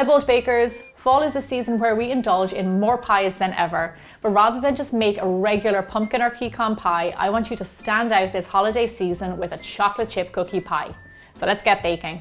Hi bold bakers! Fall is a season where we indulge in more pies than ever, but rather than just make a regular pumpkin or pecan pie, I want you to stand out this holiday season with a chocolate chip cookie pie. So let's get baking.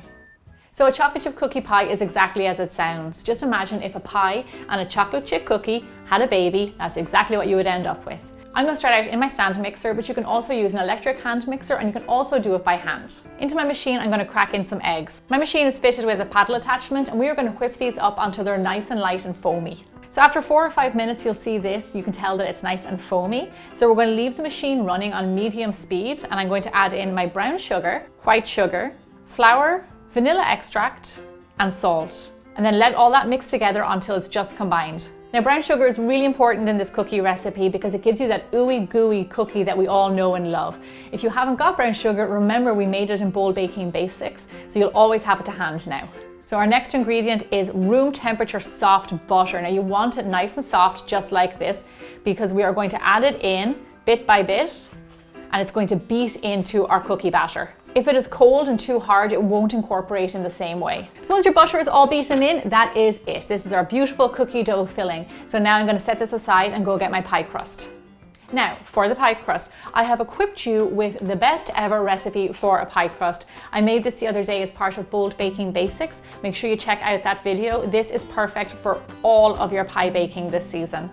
So a chocolate chip cookie pie is exactly as it sounds. Just imagine if a pie and a chocolate chip cookie had a baby, that's exactly what you would end up with. I'm going to start out in my stand mixer, but you can also use an electric hand mixer and you can also do it by hand. Into my machine, I'm going to crack in some eggs. My machine is fitted with a paddle attachment and we are going to whip these up until they're nice and light and foamy. So after 4 or 5 minutes, you'll see this. You can tell that it's nice and foamy. So we're going to leave the machine running on medium speed and I'm going to add in my brown sugar, white sugar, flour, vanilla extract and salt. And then let all that mix together until it's just combined. Now brown sugar is really important in this cookie recipe because it gives you that ooey gooey cookie that we all know and love. If you haven't got brown sugar, remember we made it in Bold Baking Basics, so you'll always have it to hand now. So our next ingredient is room temperature soft butter. Now you want it nice and soft just like this because we are going to add it in bit by bit and it's going to beat into our cookie batter. If it is cold and too hard, it won't incorporate in the same way. So once your butter is all beaten in, that is it. This is our beautiful cookie dough filling. So now I'm going to set this aside and go get my pie crust. Now, for the pie crust, I have equipped you with the best ever recipe for a pie crust. I made this the other day as part of Bold Baking Basics. Make sure you check out that video. This is perfect for all of your pie baking this season.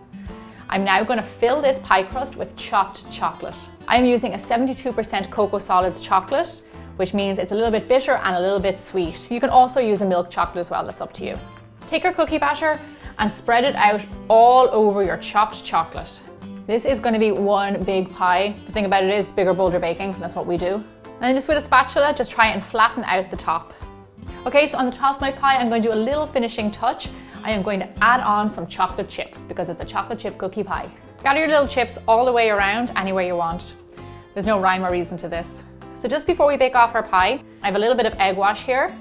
I'm now going to fill this pie crust with chopped chocolate. I'm using a 72% cocoa solids chocolate, which means it's a little bit bitter and a little bit sweet. You can also use a milk chocolate as well, that's up to you. Take your cookie batter and spread it out all over your chopped chocolate. This is going to be one big pie. The thing about it is bigger, bolder baking, that's what we do. And then just with a spatula, just try and flatten out the top. Okay, so on the top of my pie, I'm going to do a little finishing touch. I am going to add on some chocolate chips because it's a chocolate chip cookie pie. Gather your little chips all the way around, anywhere you want. There's no rhyme or reason to this. So just before we bake off our pie, I have a little bit of egg wash here.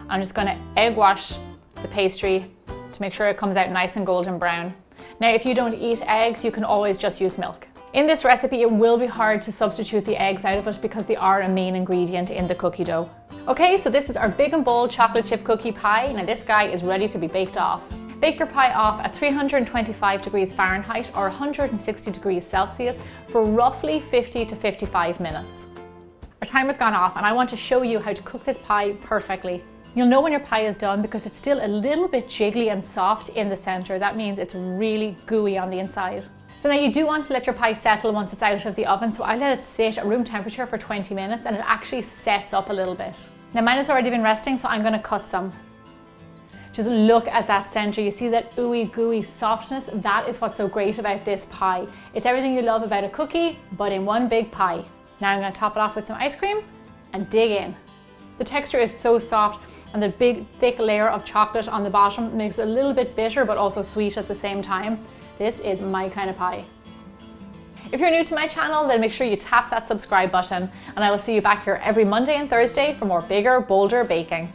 I'm just going to egg wash the pastry to make sure it comes out nice and golden brown. Now, if you don't eat eggs, you can always just use milk. In this recipe, it will be hard to substitute the eggs out of it because they are a main ingredient in the cookie dough. Okay, so this is our big and bold chocolate chip cookie pie. Now this guy is ready to be baked off. Bake your pie off at 325 degrees Fahrenheit or 160 degrees Celsius for roughly 50 to 55 minutes. Our timer's gone off and I want to show you how to cook this pie perfectly. You'll know when your pie is done because it's still a little bit jiggly and soft in the center. That means it's really gooey on the inside. So now you do want to let your pie settle once it's out of the oven, so I let it sit at room temperature for 20 minutes and it actually sets up a little bit. Now mine has already been resting, so I'm going to cut some. Just look at that center. You see that ooey gooey softness? That is what's so great about this pie. It's everything you love about a cookie, but in one big pie. Now I'm going to top it off with some ice cream and dig in. The texture is so soft and the big thick layer of chocolate on the bottom makes it a little bit bitter but also sweet at the same time. This is my kind of pie. If you're new to my channel, then make sure you tap that subscribe button and I will see you back here every Monday and Thursday for more bigger, bolder baking.